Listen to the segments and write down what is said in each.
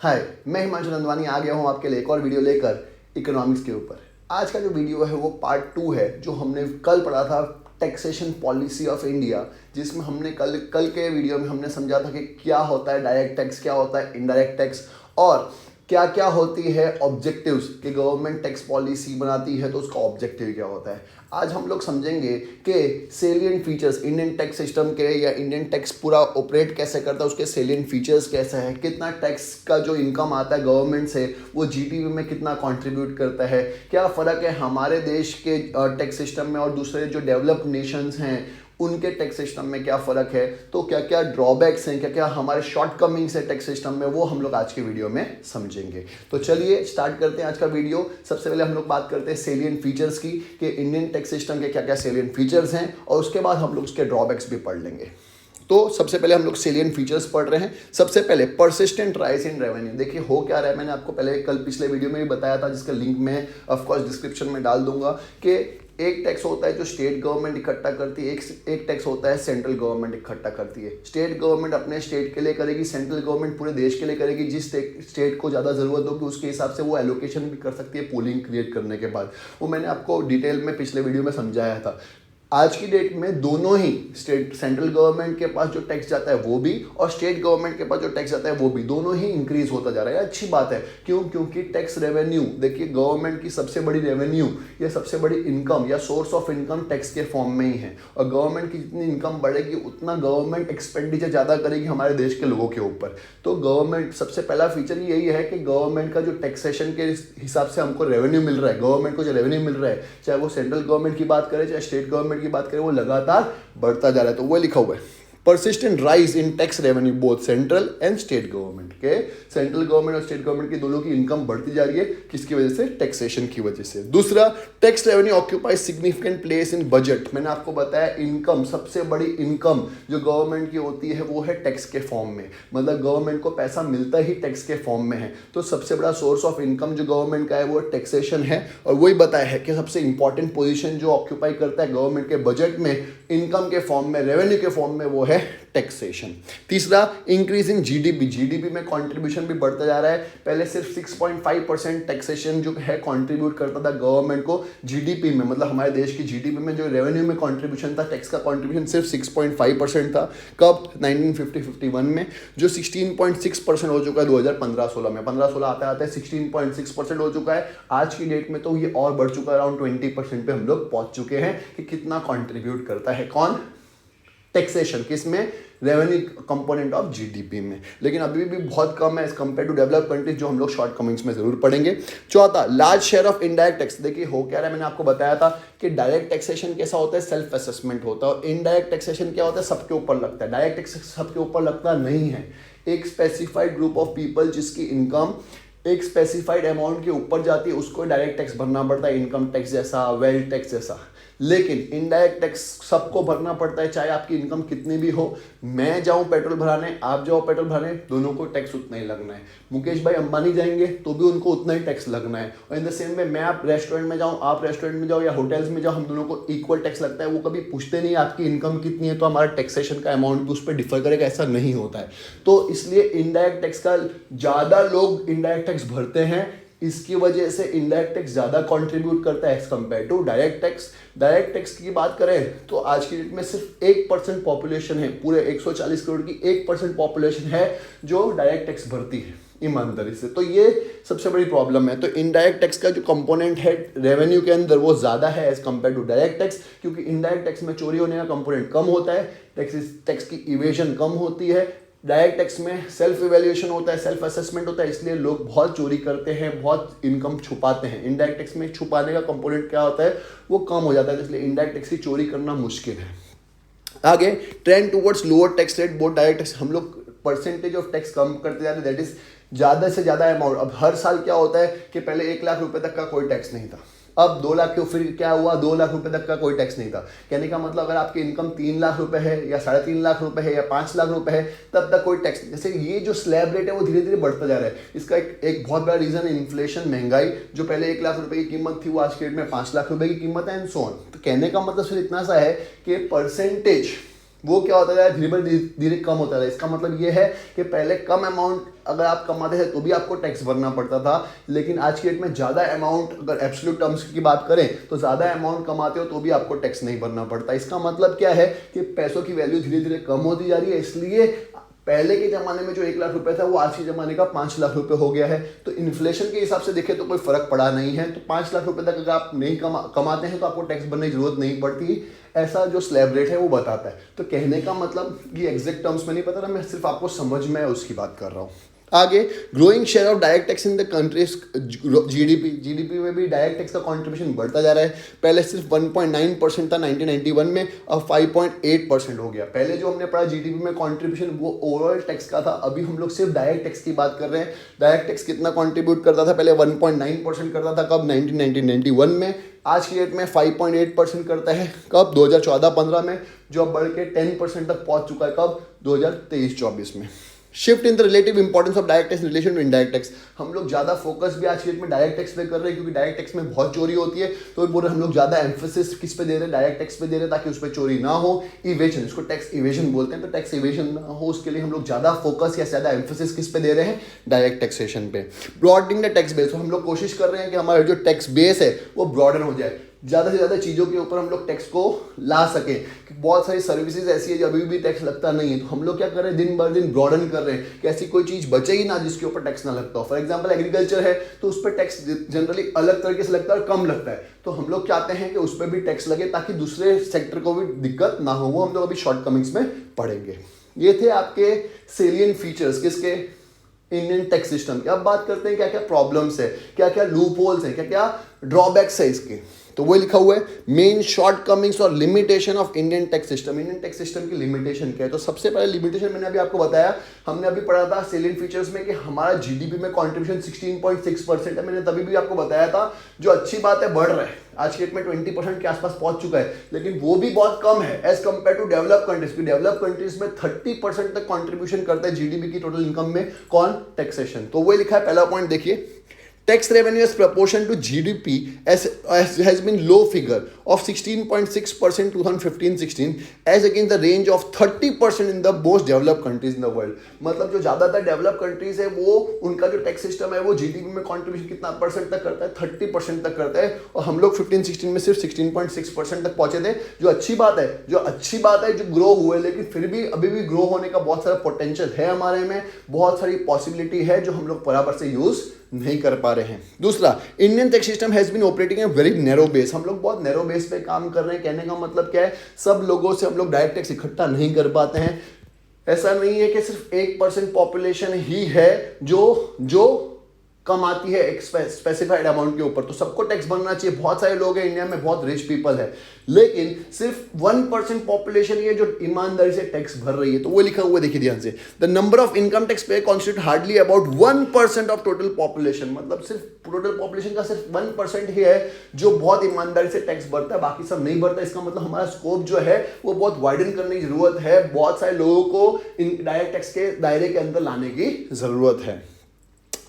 हाय, मैं हिमांशु नंदवानी आ गया हूँ आपके लिए एक और वीडियो लेकर इकोनॉमिक्स के ऊपर। आज का जो वीडियो है वो पार्ट 2 है जो हमने कल पढ़ा था, टैक्सेशन पॉलिसी ऑफ इंडिया, जिसमें हमने कल के वीडियो में हमने समझा था कि क्या होता है डायरेक्ट टैक्स, क्या होता है इनडायरेक्ट टैक्स और क्या क्या होती है ऑब्जेक्टिव्स कि गवर्नमेंट टैक्स पॉलिसी बनाती है तो उसका ऑब्जेक्टिव क्या होता है। आज हम लोग समझेंगे कि salient features Indian tax system के या इंडियन टैक्स पूरा ऑपरेट कैसे करता है, उसके सेलिएंट फीचर्स कैसे हैं, कितना टैक्स का जो इनकम आता है गवर्नमेंट से वो जीडीपी में कितना कंट्रीब्यूट करता है, क्या फ़र्क है हमारे देश के टैक्स सिस्टम में और दूसरे जो डेवलप्ड नेशंस हैं उनके टैक्स सिस्टम में क्या फ़र्क है, तो क्या क्या ड्रॉबैक्स हैं, क्या क्या हमारे शॉर्टकमिंग्स है टैक्स सिस्टम में, वो हम लोग आज के वीडियो में समझेंगे। तो चलिए स्टार्ट करते हैं आज का वीडियो। सबसे पहले हम लोग बात करते हैं सेलिएंट फीचर्स की कि इंडियन टैक्स सिस्टम के क्या क्या सेलिएंट फीचर्स हैं और उसके बाद हम लोग उसके ड्रॉबैक्स भी पढ़ लेंगे। तो सबसे पहले हम लोग सेलिएंट फीचर्स पढ़ रहे हैं। सबसे पहले परसिस्टेंट राइज इन रेवेन्यू। देखिए हो क्या रहा है, मैंने आपको पहले कल पिछले वीडियो में भी बताया था, जिसका लिंक मैं ऑफकोर्स डिस्क्रिप्शन में डाल दूंगा, कि एक टैक्स होता है जो स्टेट गवर्नमेंट इकट्ठा करती है, एक टैक्स होता है सेंट्रल गवर्नमेंट इकट्ठा करती है। स्टेट गवर्नमेंट अपने स्टेट के लिए करेगी, सेंट्रल गवर्नमेंट पूरे देश के लिए करेगी। जिस स्टेट को ज़्यादा ज़रूरत होगी उसके हिसाब से वो एलोकेशन भी कर सकती है पूलिंग क्रिएट करने के बाद। वो मैंने आपको डिटेल में पिछले वीडियो में समझाया था। आज की डेट में दोनों ही स्टेट, सेंट्रल गवर्नमेंट के पास जो टैक्स जाता है वो भी और स्टेट गवर्नमेंट के पास जो टैक्स जाता है वो भी, दोनों ही इंक्रीज होता जा रहा है। अच्छी बात है, क्यों? क्योंकि टैक्स रेवेन्यू, देखिए गवर्नमेंट की सबसे बड़ी रेवेन्यू या सबसे बड़ी इनकम या सोर्स ऑफ इनकम टैक्स के फॉर्म में ही है। और गवर्नमेंट की जितनी इनकम बढ़ेगी उतना गवर्नमेंट एक्सपेंडिचर ज़्यादा करेगी हमारे देश के लोगों के ऊपर। तो गवर्नमेंट, सबसे पहला फीचर यही है कि गवर्नमेंट का जो टैक्सेशन के हिसाब से हमको रेवेन्यू मिल रहा है, गवर्नमेंट को जो रेवेन्यू मिल रहा है, चाहे वो सेंट्रल गवर्नमेंट की बात करें चाहे स्टेट गवर्नमेंट की बात करें, वो लगातार बढ़ता जा रहा है। तो वो लिखा हुआ है persistent rise in tax revenue both central and state government के, सेंट्रल गवर्नमेंट और स्टेट गवर्नमेंट की दोनों की इनकम बढ़ती जा रही है। किसकी वजह से? टैक्सेशन की वजह से। दूसरा, tax revenue occupies significant place in budget. मैंने आपको बताया इनकम, सबसे बड़ी इनकम जो गवर्नमेंट की होती है वो है टैक्स के फॉर्म में, मतलब गवर्नमेंट को पैसा मिलता ही टैक्स के फॉर्म में है। तो सबसे बड़ा सोर्स ऑफ इनकम जो गवर्नमेंट का है वो टैक्सेशन है। और वही बताया है कि सबसे इंपॉर्टेंट पोजीशन जो ऑक्यूपाई करता है गवर्नमेंट के बजट में इनकम के फॉर्म में, रेवेन्यू के फॉर्म में, वो है टैक्सेशन। तीसरा, इंक्रीज इन जीडीपी। जीडीपी में कंट्रीब्यूशन भी बढ़ता जा रहा है। पहले सिर्फ 6.5% टैक्सेशन जो है कंट्रीब्यूट करता था गवर्नमेंट को जीडीपी में, मतलब हमारे देश की जीडीपी में जो रेवेन्यू में कंट्रीब्यूशन था, टैक्स का कंट्रीब्यूशन सिर्फ 6.5% था। कब? 1950-51 में, जो 16.6% हो चुका है 2015-16 में। 15-16 आते आते 16.6% हो चुका है। आज की डेट में तो ये और बढ़ चुका है, अराउंड 20% पे हम लोग पहुंच चुके हैं कि कितना कंट्रीब्यूट करता है कौन? टैक्सेशन। किसमें? रेवेन्यू कंपोनेंट ऑफ जीडीपी में। लेकिन अभी भी बहुत कम है as compared to developed countries, जो हम लोग शॉर्ट कमिंग्स में जरूर पढ़ेंगे। चौथा, large share of indirect tax. देखिए हो क्या रहा है, मैंने आपको बताया था कि डायरेक्ट टैक्सेशन कैसा होता है, सेल्फ असेसमेंट होता है, और इनडायरेक्ट टैक्सेशन क्या होता है, सबके ऊपर लगता है। डायरेक्ट टैक्स सबके ऊपर लगता नहीं है। एक स्पेसिफाइड ग्रुप ऑफ पीपल जिसकी इनकम एक स्पेसिफाइड अमाउंट के ऊपर जाती है उसको डायरेक्ट टैक्स भरना पड़ता है, इनकम टैक्स जैसा, वेल्थ टैक्स जैसा। लेकिन इनडायरेक्ट टैक्स सबको भरना पड़ता है, चाहे आपकी इनकम कितनी भी हो। मैं जाऊं पेट्रोल भराने, आप जाओ पेट्रोल भराने, दोनों को टैक्स उतना ही लगना है। मुकेश भाई अंबानी जाएंगे तो भी उनको उतना ही टैक्स लगना है। और इन द सेम वे, मैं आप रेस्टोरेंट में जाऊं, आप रेस्टोरेंट में जाओ या होटल्स में जाओ, हम दोनों को इक्वल टैक्स लगता है। वो कभी पूछते नहीं आपकी इनकम कितनी है तो हमारा टैक्सेशन का अमाउंट भी उस पर डिफर करेगा, ऐसा नहीं होता है। तो इसलिए इनडायरेक्ट टैक्स का ज़्यादा लोग इनडायरेक्ट टैक्स भरते हैं, इसकी वजह से इनडायरेक्ट टैक्स ज़्यादा कंट्रीब्यूट करता है as compared to direct tax. Direct tax की बात करें तो आज की डेट में सिर्फ 1% पॉपुलेशन है, पूरे 140 करोड़ की 1% पॉपुलेशन है जो डायरेक्ट टैक्स भरती है ईमानदारी से। तो ये सबसे बड़ी प्रॉब्लम है। तो इनडायरेक्ट टैक्स का जो कंपोनेंट है रेवेन्यू के अंदर वो ज़्यादा है as compared to direct tax, क्योंकि इनडायरेक्ट टैक्स में चोरी होने का कंपोनेंट कम होता है, टैक्स की इवेजन कम होती है। डायरेक्ट टैक्स में सेल्फ इवैल्यूएशन होता है, सेल्फ असेसमेंट होता है, इसलिए लोग बहुत चोरी करते हैं, बहुत इनकम छुपाते हैं। इनडायरेक्ट टैक्स में छुपाने का कंपोनेंट क्या होता है, वो कम हो जाता है, इसलिए इनडायरेक्ट टैक्स की चोरी करना मुश्किल है। आगे, trend towards lower tax rate both direct tax. हम लोग परसेंटेज ऑफ टैक्स कम करते जा रहे हैं, दैट इज ज़्यादा से ज़्यादा अमाउंट। अब हर साल क्या होता है कि पहले 1 लाख रुपए तक का कोई टैक्स नहीं था, अब 2 लाख, फिर क्या हुआ, 2 लाख रुपए तक का कोई टैक्स नहीं था। कहने का मतलब अगर आपकी इनकम 3 लाख रुपए है या 3.5 लाख रुपए है या 5 लाख रुपए है तब तक कोई टैक्स नहीं। जैसे ये जो स्लैब रेट है वो धीरे धीरे बढ़ता जा रहा है। इसका एक बहुत बड़ा रीजन है इन्फ्लेशन, महंगाई। जो पहले 1 लाख रुपए की कीमत थी वो आज के डेट में 5 लाख रुपए की कीमत है एंड सो ऑन। तो कहने का मतलब सिर्फ इतना सा है कि परसेंटेज वो क्या होता है, धीरे धीरे कम होता है। इसका मतलब ये है कि पहले कम अमाउंट अगर आप कमाते थे तो भी आपको टैक्स भरना पड़ता था, लेकिन आज की डेट में ज़्यादा अमाउंट, अगर एब्सोल्यूट टर्म्स की बात करें तो ज़्यादा अमाउंट कमाते हो तो भी आपको टैक्स नहीं भरना पड़ता। इसका मतलब क्या है कि पैसों की वैल्यू धीरे धीरे कम होती जा रही है, इसलिए पहले के ज़माने में जो 1 लाख रुपए था वो आज के ज़माने का 5 लाख रुपए हो गया है। तो इन्फ्लेशन के हिसाब से देखें तो कोई फ़र्क पड़ा नहीं है। तो 5 लाख रुपए तक अगर आप नहीं कमाते हैं तो आपको टैक्स भरने की जरूरत नहीं पड़ती, ऐसा जो स्लैब रेट है वो बताता है। तो कहने का मतलब कि एग्जैक्ट टर्म्स में नहीं पता था, मैं सिर्फ आपको समझ में उसकी बात कर रहा हूँ। आगे, growing share of direct tax in the countries GDP में भी डायरेक्ट टैक्स का कंट्रीब्यूशन बढ़ता जा रहा है। पहले सिर्फ 1.9% था 1991 में, अब 5.8% हो गया। पहले जो हमने पढ़ा जीडीपी में कंट्रीब्यूशन वो ओवरऑल टैक्स का था, अभी हम लोग सिर्फ डायरेक्ट टैक्स की बात कर रहे हैं। डायरेक्ट टैक्स कितना कंट्रीब्यूट करता था, पहले 1.9% करता था, कब 1991 में। आज की डेट में 5.8% करता है, कब 2014-15 में, जो अब बढ़ के 10% तक पहुंच चुका है, कब 2023-24 में। Shift in the relative importance of direct tax in relation to indirect tax, हम लोग ज़्यादा फोकस भी आज की डेट में डायरेक्ट टैक्स पे कर रहे हैं, क्योंकि डायरेक्ट टैक्स में बहुत चोरी होती है। तो बोल रहे हम लोग ज़्यादा एम्फोसिस किस पे दे रहे हैं, डायरेक्ट टैक्स पे दे रहे हैं, ताकि उस पर चोरी ना हो। इवेजन, इसको टैक्स इवेजन बोलते हैं, तो टैक्स इवेजन ना हो उसके लिए हम लोग ज़्यादा फोकस या ज़्यादा एम्फोसिस किस पे दे रहे हैं, डायरेक्ट टैक्सेशन पे। ब्रॉडनिंग द टैक्स बेस, तो हम लोग कोशिश कर रहे हैं कि हमारा जो टैक्स बेस है वो ब्रॉडन हो जाए, ज़्यादा से ज़्यादा चीज़ों के ऊपर हम लोग टैक्स को ला सकें। कि बहुत सारी सर्विसेज ऐसी है जो अभी भी टैक्स लगता नहीं है, तो हम लोग क्या कर रहे हैं, दिन ब दिन ब्रॉडन कर रहे हैं कि ऐसी कोई चीज़ बचे ही ना जिसके ऊपर टैक्स ना लगता हो। फॉर एग्जांपल एग्रीकल्चर है तो उस पर टैक्स जनरली अलग तरीके से लगता है और कम लगता है, तो हम लोग चाहते हैं कि उस पर भी टैक्स लगे ताकि दूसरे सेक्टर को भी दिक्कत ना हो। वो हम लोग अभी शॉर्ट कमिंग्स में पढ़ेंगे। ये थे आपके सेलियन फीचर्स किसके, इंडियन टैक्स सिस्टम के। अब बात करते हैं क्या क्या प्रॉब्लम्स है, क्या क्या लूप होल्स हैं, क्या क्या ड्रॉबैक्स है इसके। तो वो लिखा हुआ है मेन शॉर्टकमिंग्स और limitation of Indian tax system. Indian tax system की लिमिटेशन क्या है, तो सबसे पहले लिमिटेशन मैंने अभी आपको बताया, हमने अभी पढ़ा था सेलियंट फीचर्स में कि हमारा जीडीपी में कंट्रीब्यूशन 16.6% है। मैंने तभी भी आपको बताया था, जो अच्छी बात है, बढ़ रहा है, आज के डेट में 20% के आसपास पहुंच चुका है, लेकिन वो भी बहुत कम है as compared to develop countries. Develop countries में 30% तक कंट्रीब्यूशन करता है जीडीपी की टोटल इनकम में, कौन, टैक्सेशन। तो वो लिखा है पहला पॉइंट देखिए, tax revenue as proportion to GDP has been low figure of 16.6% 2015-16 as against the range of 30% in the most developed countries in the world। मतलब जो ज़्यादातर डेवलप कंट्रीज है वो उनका जो टैक्स सिस्टम है वो जीडीपी में कंट्रीब्यूशन कितना परसेंट तक करता है, 30% तक करता है, और हम लोग 15-16 में सिर्फ 16.6% तक पहुंचे थे। जो अच्छी बात है, जो ग्रो हुए, लेकिन फिर भी अभी भी ग्रो होने का बहुत सारा पोटेंशियल है हमारे में, बहुत सारी पॉसिबिलिटी है जो हम लोग बराबर से यूज नहीं कर पा रहे हैं। दूसरा, Indian tax system has been operating a very narrow base, हम लोग बहुत नैरो बेस पे काम कर रहे हैं। कहने का मतलब क्या है, सब लोगों से हम लोग डायरेक्ट टैक्स इकट्ठा नहीं कर पाते हैं। ऐसा नहीं है कि सिर्फ 1% पॉपुलेशन ही है जो कमाती है एक स्पेसिफाइड अमाउंट के ऊपर, तो सबको टैक्स बनना चाहिए। बहुत सारे लोग हैं इंडिया में, बहुत रिच पीपल है, लेकिन सिर्फ 1% पॉपुलेशन ही है जो ईमानदारी से टैक्स भर रही है। तो वो लिखा हुआ देखिए ध्यान से, the number of income tax pay constitute hardly about 1% of total population. मतलब सिर्फ टोटल पॉपुलेशन का सिर्फ 1% ही है जो बहुत ईमानदारी से टैक्स भरता है, बाकी सब नहीं भरता। इसका मतलब हमारा स्कोप जो है वो बहुत वाइडन करने की जरूरत है, बहुत सारे लोगों को डायरेक्ट टैक्स के दायरे के अंदर लाने की जरूरत है।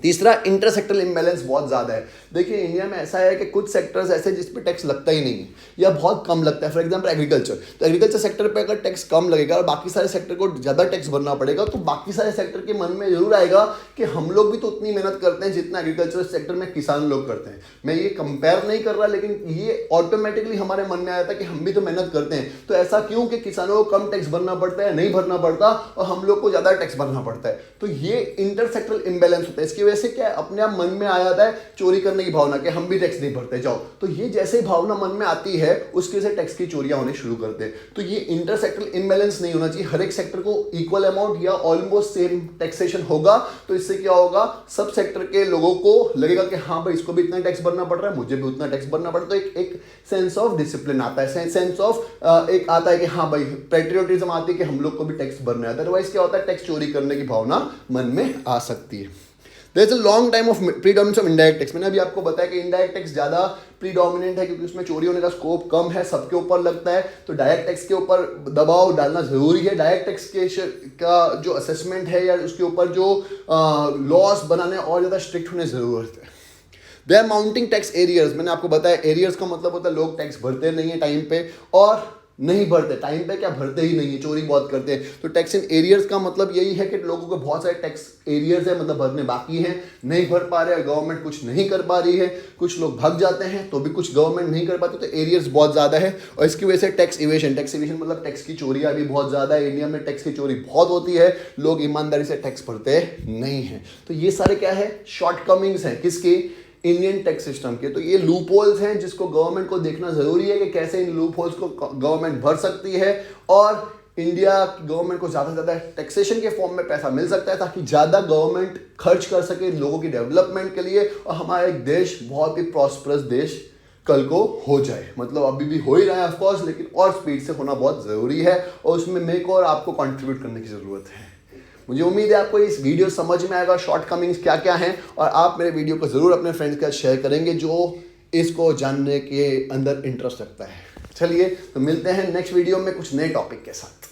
तीसरा, इंटरसेक्टरल इम्बैलेंस बहुत ज़्यादा है। देखिए इंडिया में ऐसा है कि कुछ सेक्टर्स ऐसे जिस पे टैक्स लगता ही नहीं है या बहुत कम लगता है। फॉर एग्जांपल एग्रीकल्चर, तो एग्रीकल्चर सेक्टर पे अगर टैक्स कम लगेगा और बाकी सारे सेक्टर को ज़्यादा टैक्स भरना पड़ेगा, तो बाकी सारे सेक्टर के मन में जरूर आएगा कि हम लोग भी तो उतनी मेहनत करते हैं जितना एग्रीकल्चर सेक्टर में किसान लोग करते हैं। मैं ये कंपेयर नहीं कर रहा, लेकिन ये ऑटोमेटिकली हमारे मन में आया था कि हम भी तो मेहनत करते हैं, तो ऐसा क्यों कि किसानों को कम टैक्स भरना पड़ता है, नहीं भरना पड़ता, और हम लोग को ज़्यादा टैक्स भरना पड़ता है। तो ये इंटरसेक्टरल इम्बैलेंस होता है। इसकी वजह से क्या है, अपने मन में आ जाता है चोरी करने की भावना कि हम भी टैक्स नहीं भरते जाओ। तो ये जैसे ही भावना मन में आती है उसके वजह से टैक्स की चोरियां होने शुरू करते हैं। तो ये इंटरसेक्टरल इम्बैलेंस नहीं होना चाहिए, हर एक सेक्टर को इक्वल अमाउंट या ऑलमोस्ट सेम टैक्सेशन होगा। तो इससे क्या होगा, सब सेक्टर के लोगों को लगेगा कि हाँ भाई इसको भी इतना टैक्स भरना पड़ रहा है, मुझे भी उतना टैक्स भरना पड़ता है। तो एक सेंस ऑफ डिसिप्लिन आता है, सेंस ऑफ एक आता है कि हाँ भाई पैट्रियोटिज्म आती है कि हम लोग को भी टैक्स भरना है। अदरवाइज क्या होता है, टैक्स चोरी करने की भावना मन में आ सकती है। There is a long time of predominance of indirect tax। मैंने अभी आपको बताया कि indirect tax ज़्यादा प्रीडोमिनेंट है क्योंकि उसमें चोरी होने का स्कोप कम है, सबके ऊपर लगता है। तो डायरेक्ट टैक्स के ऊपर दबाव डालना जरूरी है। डायरेक्ट टैक्स का जो असेसमेंट है या उसके ऊपर जो लॉस बनाने और ज़्यादा स्ट्रिक्ट होने ज़रूरत है। They are mounting tax arrears, मैंने आपको बताया एरियर्स का मतलब होता है लोग टैक्स भरते नहीं है टाइम पे, और नहीं भरते, टाइम पे क्या भरते ही नहीं है, चोरी बहुत करते हैं। तो टैक्स इन एरियर्स का मतलब यही है कि लोगों को बहुत सारे टैक्स एरियर्स है, मतलब भरने बाकी हैं, नहीं भर पा रहे हैं, गवर्नमेंट कुछ नहीं कर पा रही है, कुछ लोग भाग जाते हैं तो भी कुछ गवर्नमेंट नहीं कर पाते, तो एरियर्स बहुत ज़्यादा है। और इसकी वजह से टैक्स इवेशन मतलब टैक्स की चोरियाँ भी बहुत ज़्यादा है। इंडिया में टैक्स की चोरी बहुत होती है, लोग ईमानदारी से टैक्स भरते नहीं हैं। तो ये सारे क्या है, शॉर्टकमिंग्स हैं किसके, इंडियन टैक्स सिस्टम के। तो ये लूप होल्स हैं जिसको गवर्नमेंट को देखना जरूरी है कि कैसे इन लूप होल्स को गवर्नमेंट भर सकती है और इंडिया गवर्नमेंट को ज़्यादा से ज़्यादा टैक्सेशन के फॉर्म में पैसा मिल सकता है, ताकि ज़्यादा गवर्नमेंट खर्च कर सके लोगों की डेवलपमेंट के लिए और हमारा एक देश बहुत ही प्रॉस्परस देश कल को हो जाए। मतलब अभी भी हो ही रहा है ऑफकोर्स, लेकिन और स्पीड से होना बहुत ज़रूरी है और उसमें मेरे को और आपको कंट्रीब्यूट करने की ज़रूरत है। मुझे उम्मीद है आपको इस वीडियो समझ में आएगा, शॉर्टकमिंग्स क्या क्या हैं, और आप मेरे वीडियो को ज़रूर अपने फ्रेंड्स के साथ शेयर करेंगे जो इसको जानने के अंदर इंटरेस्ट रखता है। चलिए तो मिलते हैं नेक्स्ट वीडियो में कुछ नए टॉपिक के साथ।